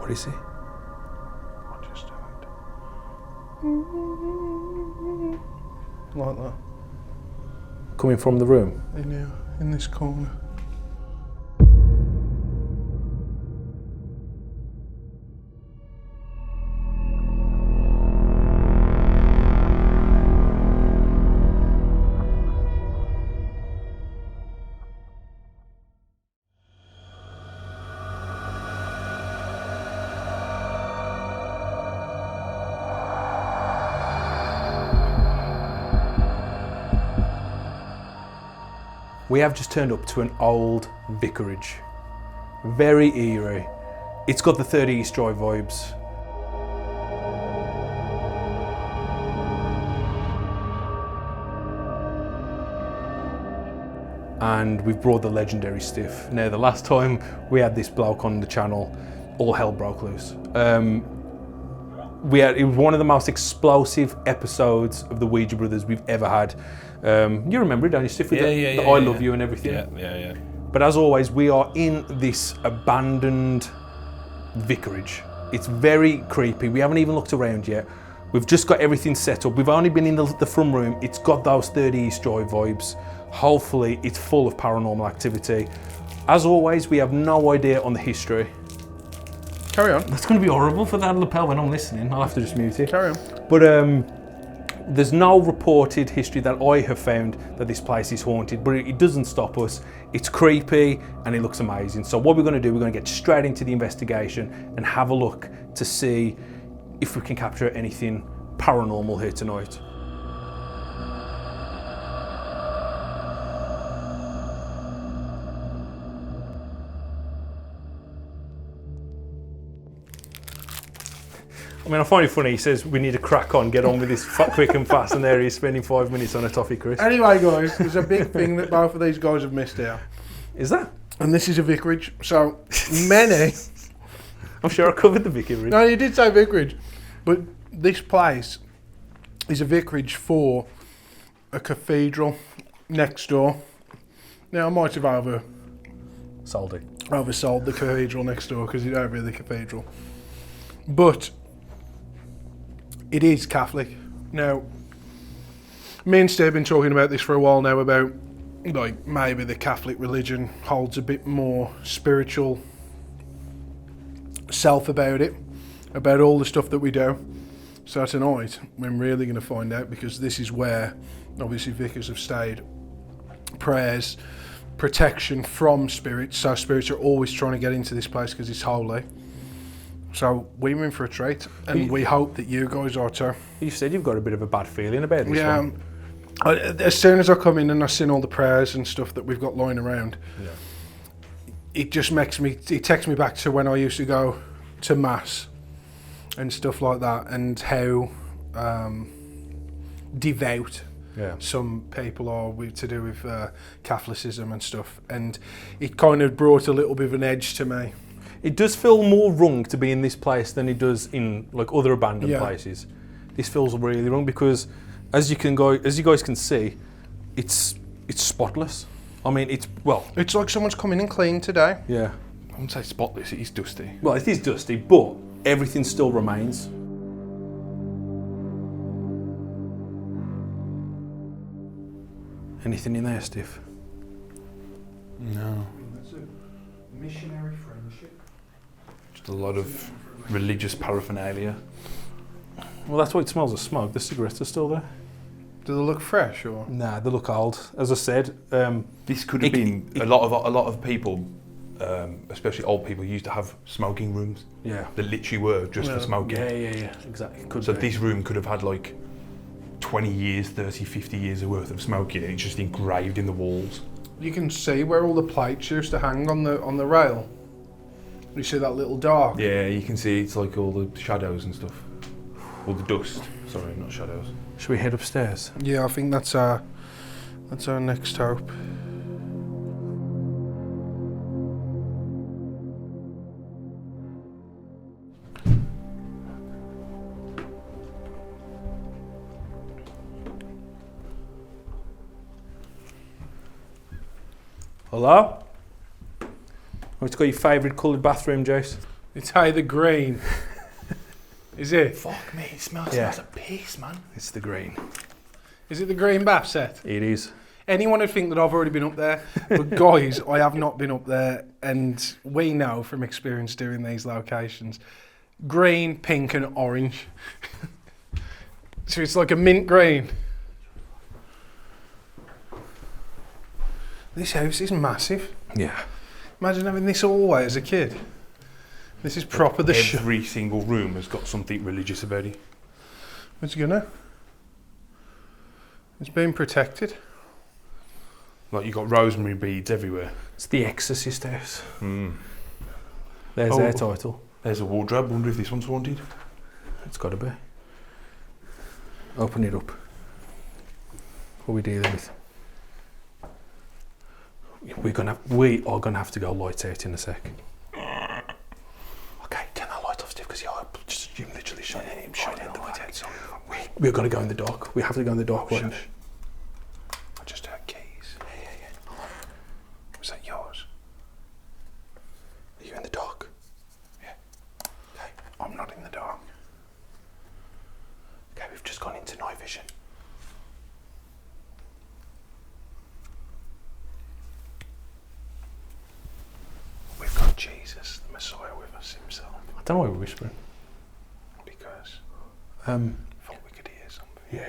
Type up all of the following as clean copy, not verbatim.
What is it? I just heard. Like that. Coming from the room? In here, in this corner. We have just turned up to an old vicarage. Very eerie. It's got the 30 East Drive vibes. And we've brought the legendary Stiff. Now, the last time we had this bloke on the channel, all hell broke loose. It was one of the most explosive episodes of the Ouija Brothers we've ever had. You remember it, don't you, Stiff? With the I love you and everything. Yeah. But as always, we are in this abandoned vicarage. It's very creepy. We haven't even looked around yet. We've just got everything set up. We've only been in the front room. It's got those 30 East Drive vibes. Hopefully, it's full of paranormal activity. As always, we have no idea on the history. Carry on. That's going to be horrible for that lapel when I'm listening. I'll have to just mute it. Carry on. But there's no reported history that I have found that this place is haunted, but it doesn't stop us. It's creepy and it looks amazing. So what we're going to do, we're going to get straight into the investigation and have a look to see if we can capture anything paranormal here tonight. I mean, I find it funny, he says we need to crack on, get on with this quick and fast, and there he is spending 5 minutes on a toffee crisp. Anyway, guys, there's a big thing that both of these guys have missed here. Is that? And this is a vicarage. So, many... I'm sure I covered the vicarage. No, you did say vicarage. But this place is a vicarage for a cathedral next door. Now, I might have oversold the cathedral next door because it's over the cathedral. But it is Catholic. Now, me and Steve have been talking about this for a while now about like maybe the Catholic religion holds a bit more spiritual self about it, about all the stuff that we do. So tonight, we're really going to find out, because this is where obviously vicars have stayed. Prayers, protection from spirits. So spirits are always trying to get into this place because it's holy. So we're in for a treat, and we hope that you guys are too. You said you've got a bit of a bad feeling about this one. As soon as I come in and I seen all the prayers and stuff that we've got lying around, it just it takes me back to when I used to go to mass and stuff like that, and how devout some people are to do with Catholicism and stuff, and it kind of brought a little bit of an edge to me. It does feel more wrong to be in this place than it does in like other abandoned places. This feels really wrong because, as you guys can see, it's spotless. I mean, it's like someone's come in and cleaned today. Yeah. I wouldn't say spotless, it is dusty. Well, it is dusty, but everything still remains. Anything in there, Stiff? No. That's a missionary friendship. Just a lot of religious paraphernalia. Well, that's why it smells of smoke. The cigarettes are still there. Do they look fresh or? Nah, they look old. As I said, this could have been a lot of people, especially old people, used to have smoking rooms. Yeah. That literally were just for smoking. Yeah, exactly. So this room could have had like 20 years, 30, 50 years worth of smoking. It's just engraved in the walls. You can see where all the plates used to hang on the rail. You see that little dark? Yeah, you can see it's like all the shadows and stuff. All the dust. Sorry, not shadows. Should we head upstairs? Yeah, I think that's our next hope. Hello? Oh, it's got your favourite coloured bathroom, Jace. It's either green. Is it? Fuck me, it smells a piss, man. It's the green. Is it the green bath set? It is. Anyone would think that I've already been up there, but guys, I have not been up there, and we know from experience doing these locations, green, pink and orange. So it's like a mint green. This house is massive. Yeah. Imagine having this all the way as a kid. This is proper the show. Every single room has got something religious about it. What's it gonna? It's being protected. Like, you got rosemary beads everywhere. It's the Exorcist House. Mm. There's their title. There's a wardrobe. Wonder if this one's haunted. It's got to be. Open it up. What are we dealing with? We are gonna have to go lights out in a sec. Okay, turn that light off, Steve, because you literally shut in the light out. So we're gonna go in the dark. We have to go in the dark. I just heard keys. Yeah. Was that yours? Are you in the dark? Yeah. Okay. I'm not in the dark. Okay, we've just gone into night vision. We've got Jesus, the Messiah, with us himself. I don't know why we're whispering. Because Yeah. thought we could hear something.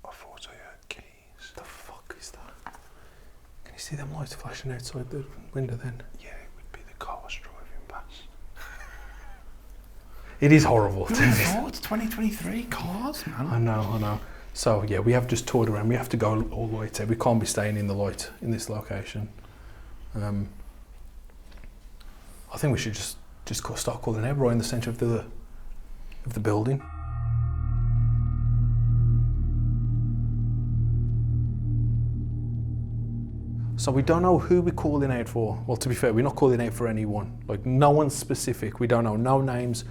I thought I heard keys. The fuck is that? Can you see them lights flashing outside the window then? Yeah, it would be the cars driving past. It is horrible. Oh, it's 2023 cars, man. I know. So yeah, we have just toured around. We have to go all the way to. We can't be staying in the light in this location. I think we should just start calling out right in the centre of the building. So we don't know who we're calling out for. Well, to be fair, we're not calling out for anyone. Like, no one's specific. We don't know no names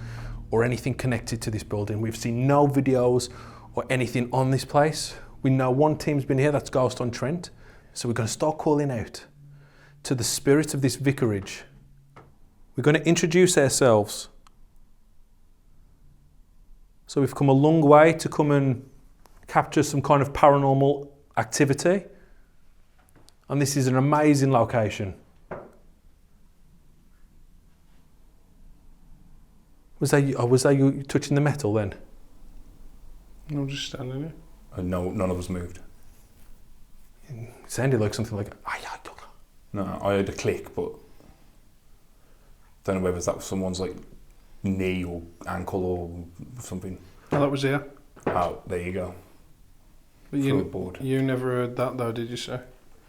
or anything connected to this building. We've seen no videos or anything on this place. We know one team's been here, that's Ghost on Trent. So we're going to start calling out to the spirit of this vicarage. We're going to introduce ourselves. So we've come a long way to come and capture some kind of paranormal activity. And this is an amazing location. Was that you touching the metal then? I'm just standing here. No, none of us moved. It sounded like something like, No, I heard a click, but don't know whether that was someone's like knee or ankle or something. Oh, that was here. Oh, there you go. But Floorboard. you never heard that though, did you say?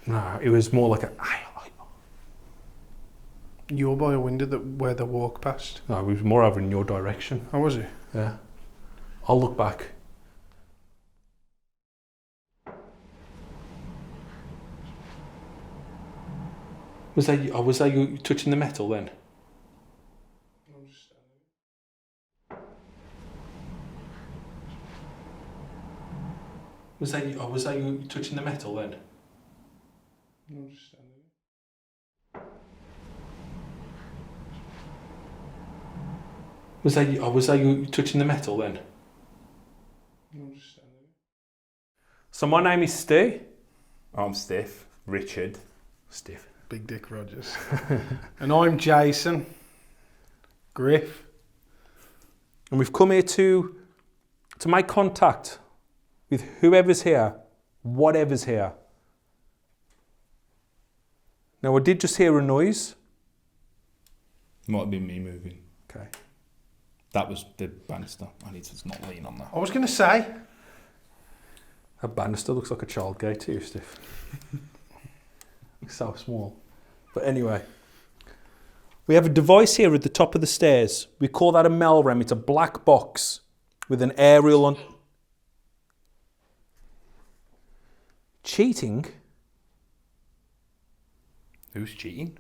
no, it was more like a, You're by a window where they walk past. no, it was more over in your direction. How was it? Yeah. I'll look back. Was that you touching the metal then? I'm just standing here. Was that you touching the metal then? I'm just standing here. Was that you touching the metal then? I'm just standing here. So my name is Stu. I'm Stiff. Richard. Stiff. Big Dick Rogers. And I'm Jason. Griff. And we've come here to make contact with whoever's here, whatever's here. Now, I did just hear a noise. Might have been me moving. Okay. That was the banister. I need to not lean on that. I was going to say, A banister looks like a child gate to you, Stiff. So small. But anyway, we have a device here at the top of the stairs. We call that a Melrem. It's a black box with an aerial on. Cheating? Who's cheating?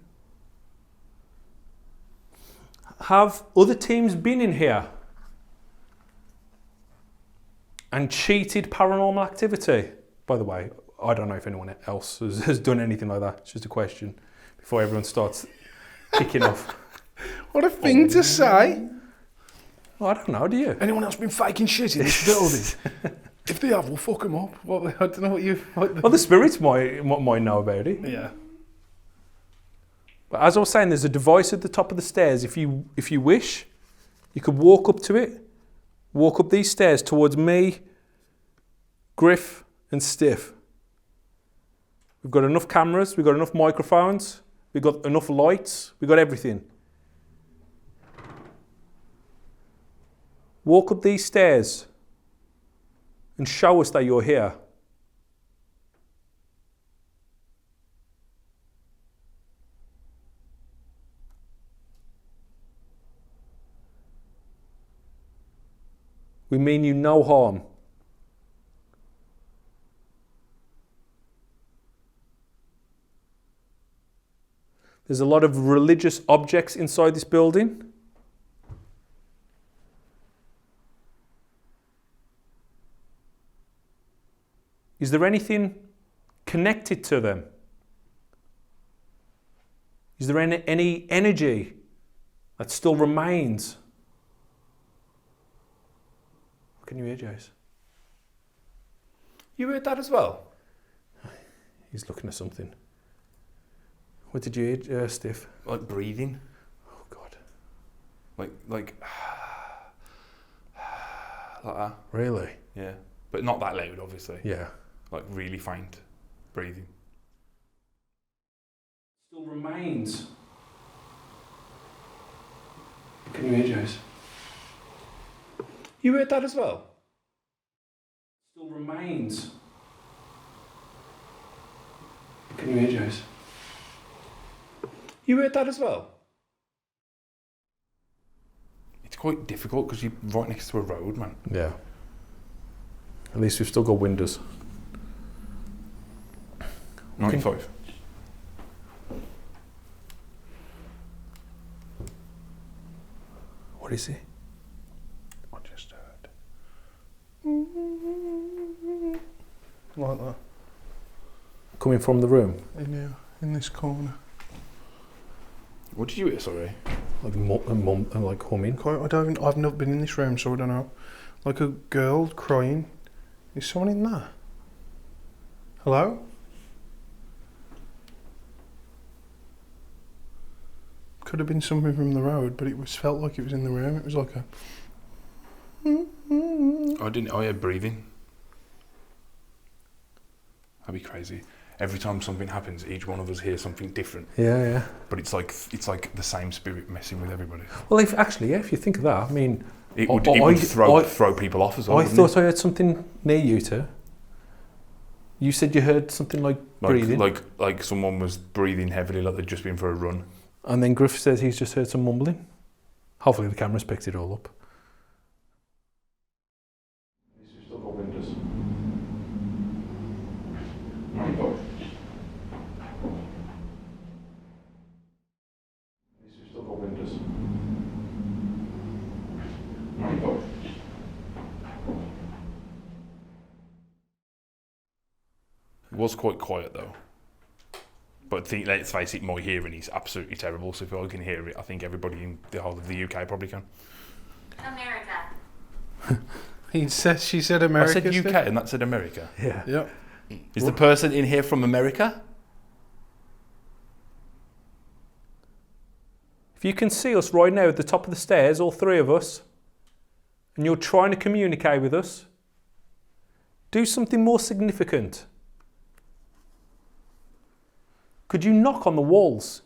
Have other teams been in here and cheated Paranormal Activity? By the way, I don't know if anyone else has done anything like that. It's just a question. before everyone starts kicking off. What a thing to say. Well, I don't know, do you? Anyone else been faking shit in this building? If they have, we'll fuck them up. I don't know what you... Well, the spirits might know about it. Yeah. But as I was saying, there's a device at the top of the stairs. If you wish, you could walk up to it. Walk up these stairs towards me, Griff and Stiff. We've got enough cameras, we've got enough microphones, we've got enough lights, we've got everything. Walk up these stairs and show us that you're here. We mean you no harm. There's a lot of religious objects inside this building. Is there anything connected to them? Is there any energy that still remains? Can you hear, Jace? You heard that as well? He's looking at something. What did you hear, Stiff? Like breathing. Oh, God. Like like that. Really? Yeah. But not that loud, obviously. Yeah. Like really faint breathing. Still remains. Can you hear, Jace? You heard that as well? Still remains. Can you hear, Jace? You heard that as well? It's quite difficult because you're right next to a road, man. Yeah. At least we've still got windows. 95. What is it? I just heard. Like that. Coming from the room? In this corner. What did you hear, sorry? Like like humming? I've not been in this room, so I don't know. Like a girl crying. Is someone in there? Hello? Could have been something from the road, but felt like it was in the room. It was like a... I heard breathing. That'd be crazy. Every time something happens, each one of us hears something different. Yeah, yeah. But it's like the same spirit messing with everybody. Well, if you think of that, I mean... It would throw people off as well. I thought I heard something near you two. You said you heard something like breathing. Like someone was breathing heavily, like they'd just been for a run. And then Griff says he's just heard some mumbling. Hopefully the camera's picked it all up. These still got windows. These still got windows. It was quite quiet though. But let's face it, my hearing is absolutely terrible. So if I can hear it, I think everybody in the whole of the UK probably can. America. She said America. I said UK and that said America. Yeah. Yep. Is the person in here from America? If you can see us right now at the top of the stairs, all three of us, and you're trying to communicate with us, do something more significant. Could you knock on the walls?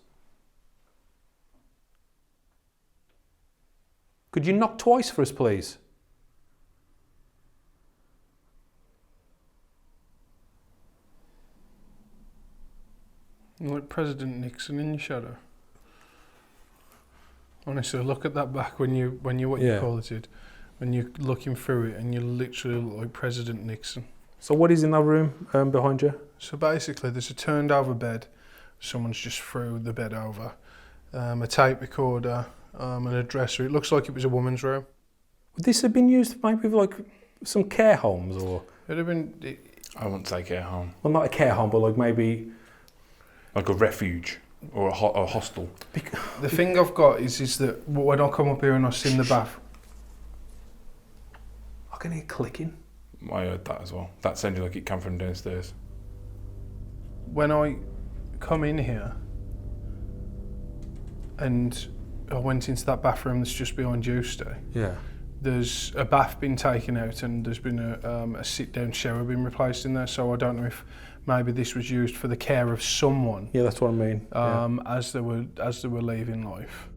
Could you knock twice for us, please? Like President Nixon in your shadow. Honestly, look at that back when you call it, when you're looking through it and you literally look like President Nixon. So what is in that room behind you? So basically, there's a turned over bed. Someone's just threw the bed over. A tape recorder and a dresser. It looks like it was a woman's room. Would this have been used maybe for like some care homes or? It'd have been. I wouldn't say care home. Well, not a care home, but like maybe. Like a refuge. or a hostel. The thing I've got is that when I come up here and I sit in the bath, I can hear clicking. I heard that as well. That sounded like it came from downstairs. when I come in here and I went into that bathroom that's just behind Tuesday, Yeah. there's a bath been taken out and there's been a sit-down shower been replaced in there, so I don't know if maybe this was used for the care of someone Yeah, that's what I mean. as they were leaving life.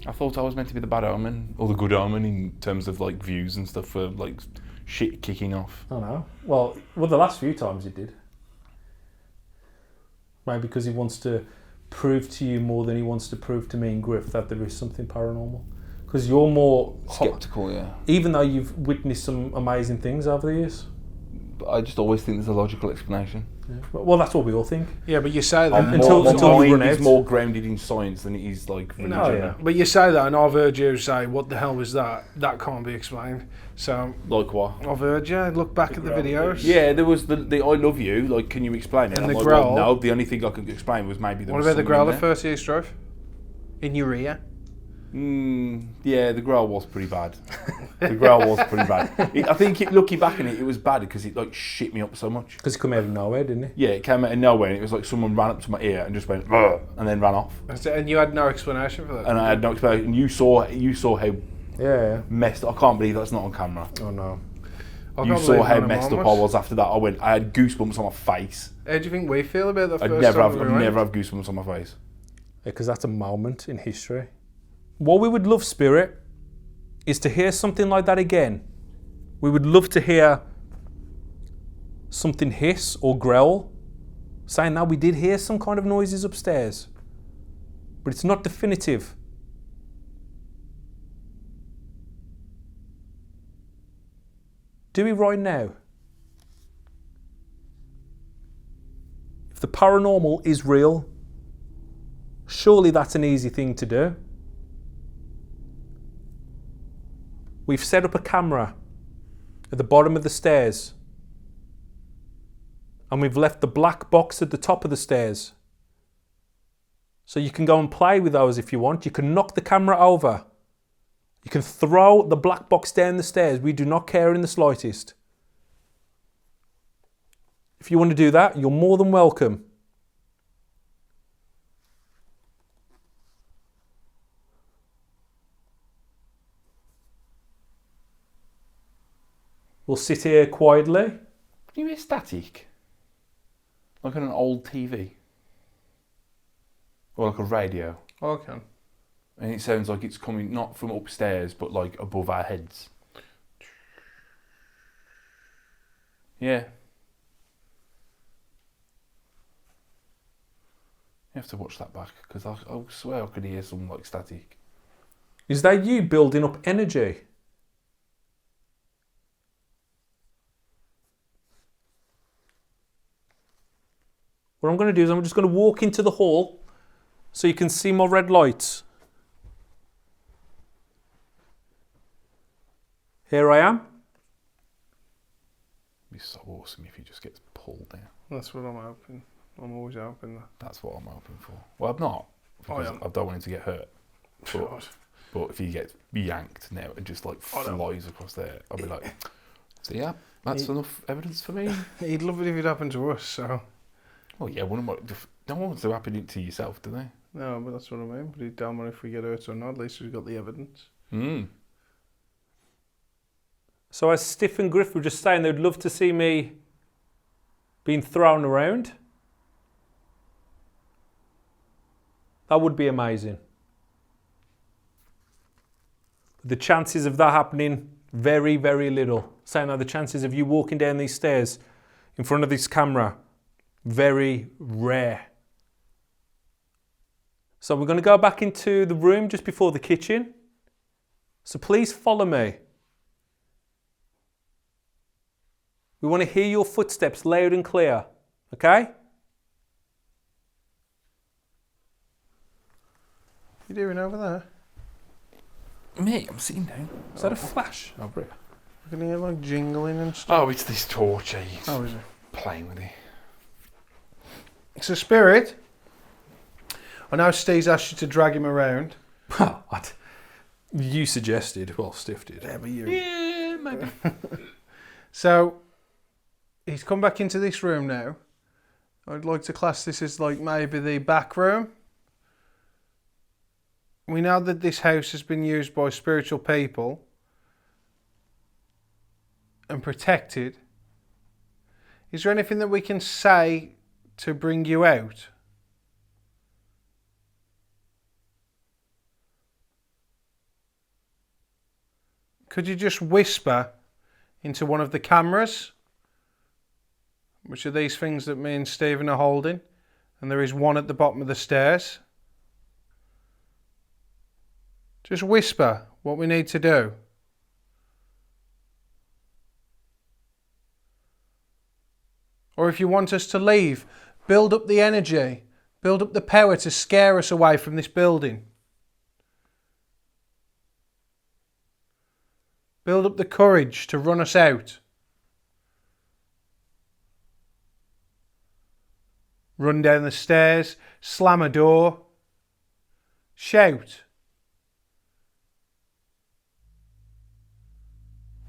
I thought I was meant to be the bad omen or the good omen in terms of like views and stuff for like shit kicking off. I know. Well, the last few times he did. Maybe because he wants to prove to you more than he wants to prove to me and Griff that there is something paranormal. Because you're more Skeptical, yeah. even though you've witnessed some amazing things over the years. But I just always think there's a logical explanation. Yeah. Well, that's what we all think. Yeah, but you say that. Until we run it's out. more grounded in science than it is like religion. No, yeah. But you say that, and I've heard you say, "What the hell was that? That can't be explained." So Like what? I've heard you look back at the videos. Yeah, there was the I love you. Like, can you explain it? And I'm the like, growl. well, no, the only thing I could explain was maybe there What was about the someone growl in at there. First Year's Drive? In your ear? Yeah, the growl was pretty bad. The growl was pretty bad. I think looking back on it, it was bad because it like shit me up so much. Because he come out of nowhere, didn't he? Yeah, it came out of nowhere and it was like someone ran up to my ear and just went "Ugh," and then ran off. And you had no explanation for that? And I had no explanation. And you saw how Yeah. messed. I can't believe that's not on camera. Oh no. I You can't saw believe how none of messed mine up I was after that. I had goosebumps on my face. How do you think we feel about the I'd first never time have, we I'd went? never have goosebumps on my face. Because that's a moment in history. What we would love, Spirit, is to hear something like that again. We would love to hear something hiss or growl, saying that we did hear some kind of noises upstairs, but it's not definitive. Do it right now. If the paranormal is real, surely that's an easy thing to do. We've set up a camera at the bottom of the stairs, and we've left the black box at the top of the stairs. So you can go and play with those if you want. You can knock the camera over. You can throw the black box down the stairs. We do not care in the slightest. If you want to do that, you're more than welcome. We'll sit here quietly. Can you hear static? Like on an old TV? Or like a radio? I can. And it sounds like it's coming not from upstairs, but like above our heads. Yeah. You have to watch that back, because I swear I could hear some like static. Is that you building up energy? What I'm going to do is I'm just going to walk into the hall so you can see my red lights. Here I am. It'd be so awesome if he just gets pulled down. That's what I'm hoping. I'm always hoping that. That's what I'm hoping for. Well, I'm not, because am. I don't want him to get hurt. But if he gets yanked now and just like flies across there, I'll be like, so yeah, that's enough evidence for me. He'd love it if it happened to us, so... Well, yeah, no one wants to happen to yourself, do they? No, but that's what I mean. But he don't mind if we get hurt or not, at least we've got the evidence. So as Stiff and Griff were just saying, they'd love to see me being thrown around. That would be amazing. The chances of that happening, very, very little. Saying that the chances of you walking down these stairs in front of this camera, very rare. So we're going to go back into the room just before the kitchen. So please follow me. We want to hear your footsteps loud and clear, okay? You doing over there? Me, I'm sitting down. Is that a flash? I can hear like jingling and stuff. Oh, it's this torch. He's Oh, is it? playing with it. It's a spirit. I know Steve's asked you to drag him around. What? You suggested. Well, Stiff did. Yeah, but you. Yeah, maybe. So, he's come back into this room now. I'd like to class this as like maybe the back room. We know that this house has been used by spiritual people and protected. Is there anything that we can say to bring you out? Could you just whisper into one of the cameras, which are these things that me and Stephen are holding, and there is one at the bottom of the stairs? Just whisper what we need to do. Or if you want us to leave, build up the energy, build up the power to scare us away from this building. Build up the courage to run us out. Run down the stairs, slam a door, shout.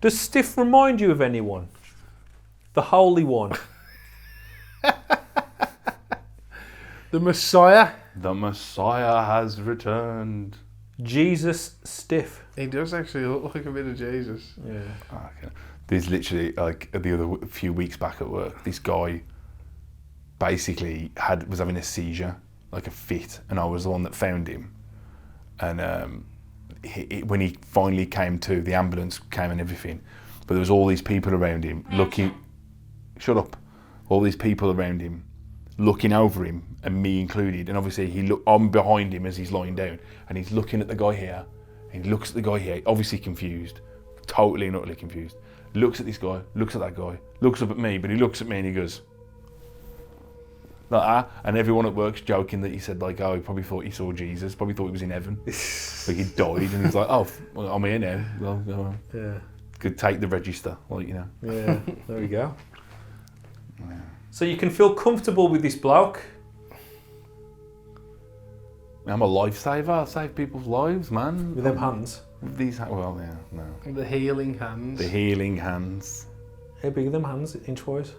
Does Stiff remind you of anyone? The Holy One. The Messiah. The Messiah has returned. Jesus Stiff. He does actually look like a bit of Jesus. Yeah. Okay. There's literally, like, the other few weeks back at work, this guy basically was having a seizure, like a fit, and I was the one that found him. And when he finally came to, the ambulance came and everything, but there was all these people around him looking. Shut up! All these people around him, looking over him, and me included. And obviously, I'm behind him as he's lying down, and he's looking at the guy here. And he looks at the guy here, obviously confused, totally and utterly confused. Looks at this guy, looks at that guy, looks up at me, but he looks at me and he goes like that. And everyone at work's joking that he said, like, oh, he probably thought he saw Jesus, probably thought he was in heaven, like he died, and he's like, oh, well, I'm here now. Well, go on. Yeah. Could take the register, like, you know. Yeah. There we go. Yeah. So you can feel comfortable with this bloke. I'm a lifesaver. I save people's lives, man. With them hands. With these, well, yeah, no. The healing hands. The healing hands. How big are them hands, inch-wise?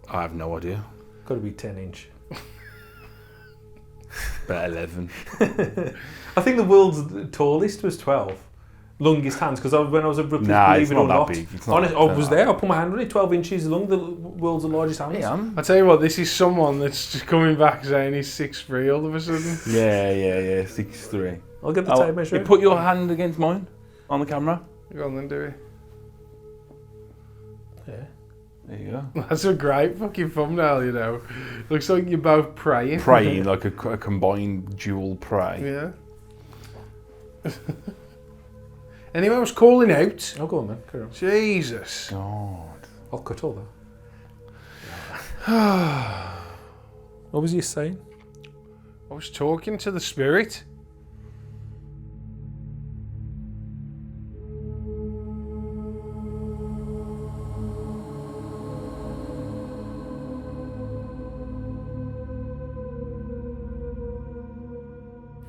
I have no idea. Got to be 10 inch. About 11. I think the world's tallest was 12. Longest hands, because when I was a rugby, believe it or not, big. Honest, I was there. I put my hand on it. 12 inches long. The world's largest hands. Yeah. I tell you what, this is someone that's just coming back saying he's 6'3" all of a sudden. Yeah, 6'3". I'll get the tape measure. You put your hand against mine on the camera. Go on then, do it. Yeah. There you go. That's a great fucking thumbnail, you know. Looks like you're both praying. Praying, like a combined dual pray. Yeah. Anyone was calling out? Oh, go on then. Carry on. Jesus. God. I'll cut all that. What was you saying? I was talking to the spirit.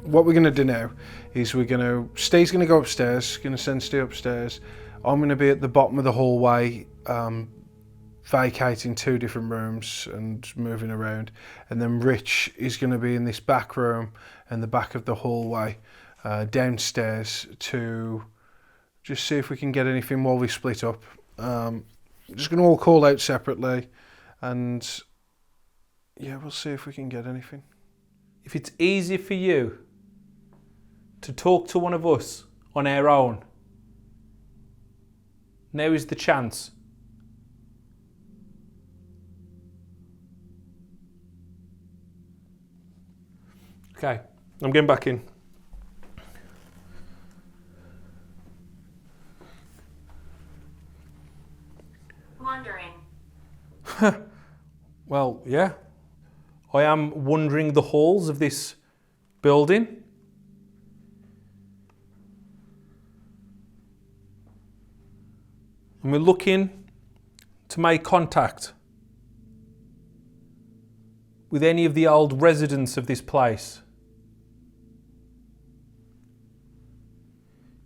What we're going to do now is Steve's going to go upstairs, going to send Steve upstairs. I'm going to be at the bottom of the hallway, vacating 2 different rooms and moving around. And then Rich is going to be in this back room and the back of the hallway, downstairs, to just see if we can get anything while we split up. Just going to all call out separately, and yeah, we'll see if we can get anything. If it's easy for you to talk to one of us on our own, now is the chance. Okay, I'm getting back in. Wondering. Well, yeah. I am wandering the halls of this building. And we're looking to make contact with any of the old residents of this place.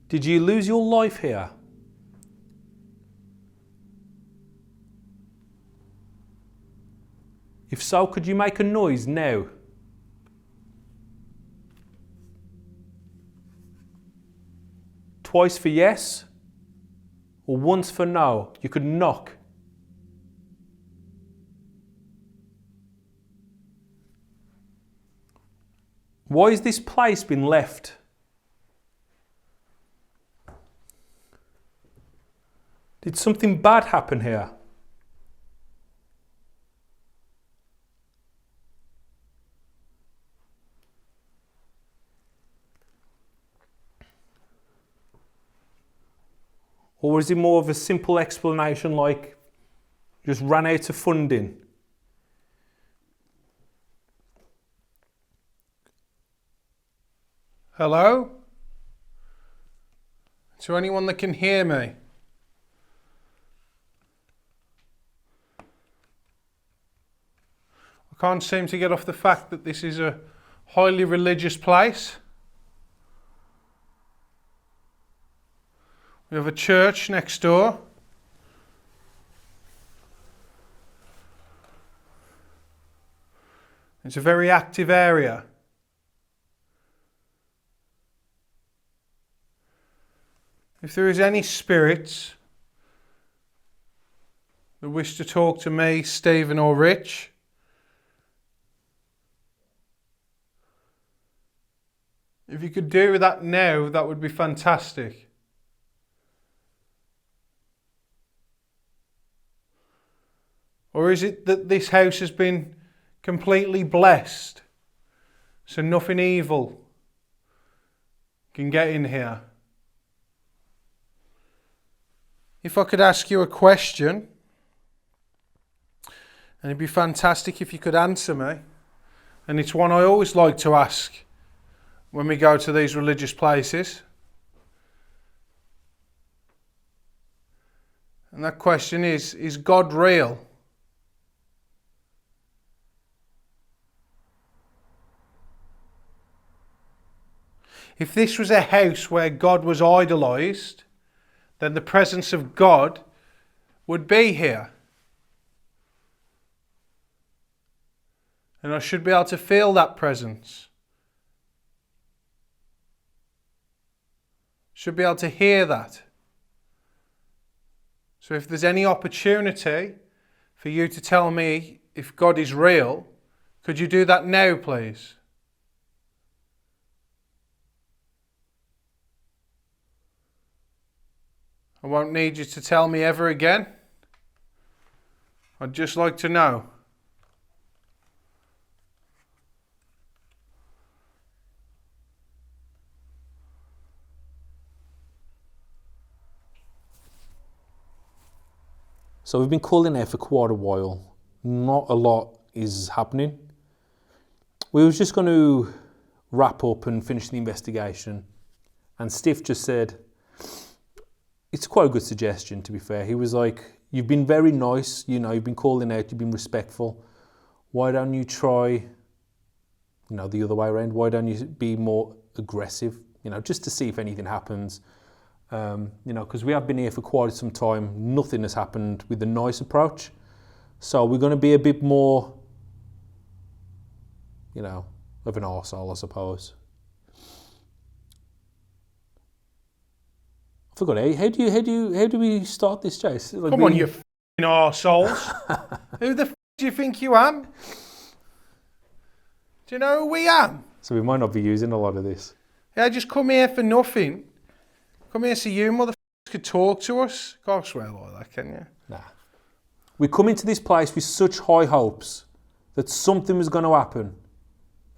Did you lose your life here? If so, could you make a noise now? Twice for yes, or once for no. You could knock. Why has this place been left? Did something bad happen here? Or is it more of a simple explanation like just ran out of funding? Hello? Is there anyone that can hear me? I can't seem to get off the fact that this is a highly religious place. We have a church next door. It's a very active area. If there is any spirits that wish to talk to me, Stephen or Rich, if you could do that now, that would be fantastic. Or is it that this house has been completely blessed, so nothing evil can get in here? If I could ask you a question, and it'd be fantastic if you could answer me, and it's one I always like to ask when we go to these religious places. And that question is God real? If this was a house where God was idolised, then the presence of God would be here. And I should be able to feel that presence. Should be able to hear that. So if there's any opportunity for you to tell me if God is real, could you do that now, please? I won't need you to tell me ever again. I'd just like to know. So we've been calling out for quite a while. Not a lot is happening. We was just going to wrap up and finish the investigation. And Steve just said, it's quite a good suggestion, to be fair. He was like, you've been very nice, you've been calling out, you've been respectful. Why don't you try, the other way around? Why don't you be more aggressive, just to see if anything happens? Because we have been here for quite some time. Nothing has happened with the nice approach. So we're going to be a bit more, of an arsehole, I suppose. I forgot. How do we start this, Chase? Like Come on, you f***ing arseholes. Who the f*** do you think you am? Do you know who we am? So we might not be using a lot of this. Yeah, just come here for nothing. Come here so you motherfuckers could talk to us. Can't swear like that, can you? Nah. We come into this place with such high hopes that something was going to happen.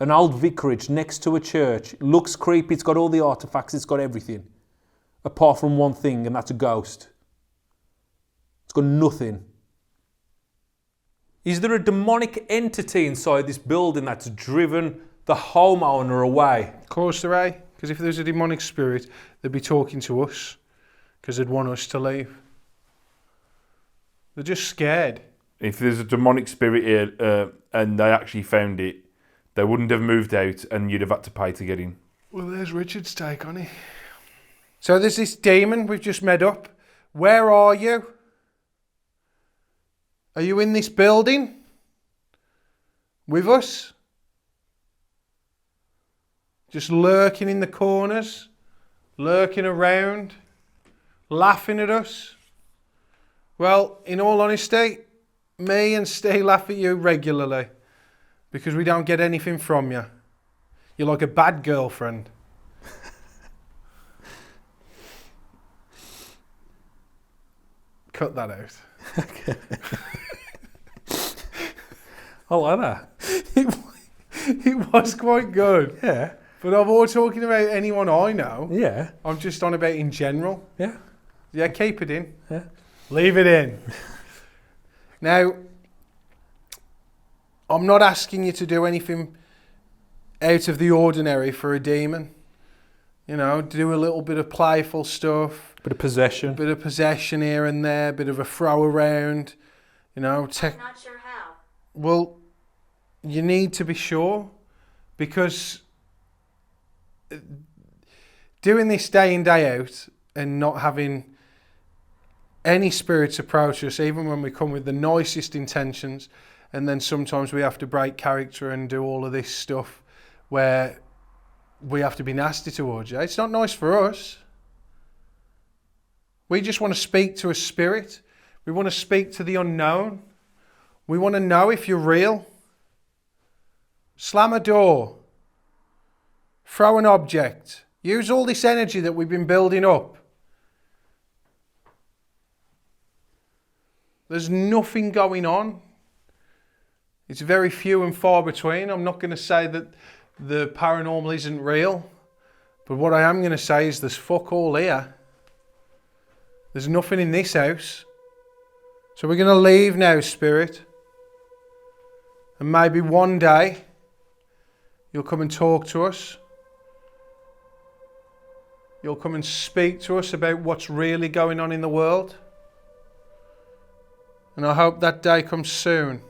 An old vicarage next to a church. It looks creepy. It's got all the artefacts. It's got everything. Apart from one thing, and that's a ghost. It's got nothing. Is there a demonic entity inside this building that's driven the homeowner away? Of course there are. Because if there's a demonic spirit, they'd be talking to us. Because they'd want us to leave. They're just scared. If there's a demonic spirit here and they actually found it, they wouldn't have moved out and you'd have had to pay to get in. Well, there's Richard's take on it. So there's this demon we've just met up. Where are you? Are you in this building? With us? Just lurking in the corners? Lurking around? Laughing at us? Well, in all honesty, me and Steve laugh at you regularly because we don't get anything from you. You're like a bad girlfriend. Cut that out. Okay. I like that. It was quite good. Yeah. But I'm all talking about anyone I know. Yeah. I'm just on about in general. Yeah. Yeah, keep it in. Yeah. Leave it in. Now, I'm not asking you to do anything out of the ordinary for a demon. You know, do a little bit of playful stuff. Bit of possession. Bit of possession here and there. Bit of a throw around. You know, I'm not sure how. well, you need to be sure, because doing this day in, day out and not having any spirits approach us, even when we come with the nicest intentions, and then sometimes we have to break character and do all of this stuff where we have to be nasty towards you. It's not nice for us. We just want to speak to a spirit. We want to speak to the unknown. We want to know if you're real. Slam a door. Throw an object. Use all this energy that we've been building up. There's nothing going on. It's very few and far between. I'm not going to say that the paranormal isn't real, but what I am going to say is there's fuck all here. There's nothing in this house. So we're going to leave now, spirit. And maybe one day you'll come and talk to us. You'll come and speak to us about what's really going on in the world. And I hope that day comes soon.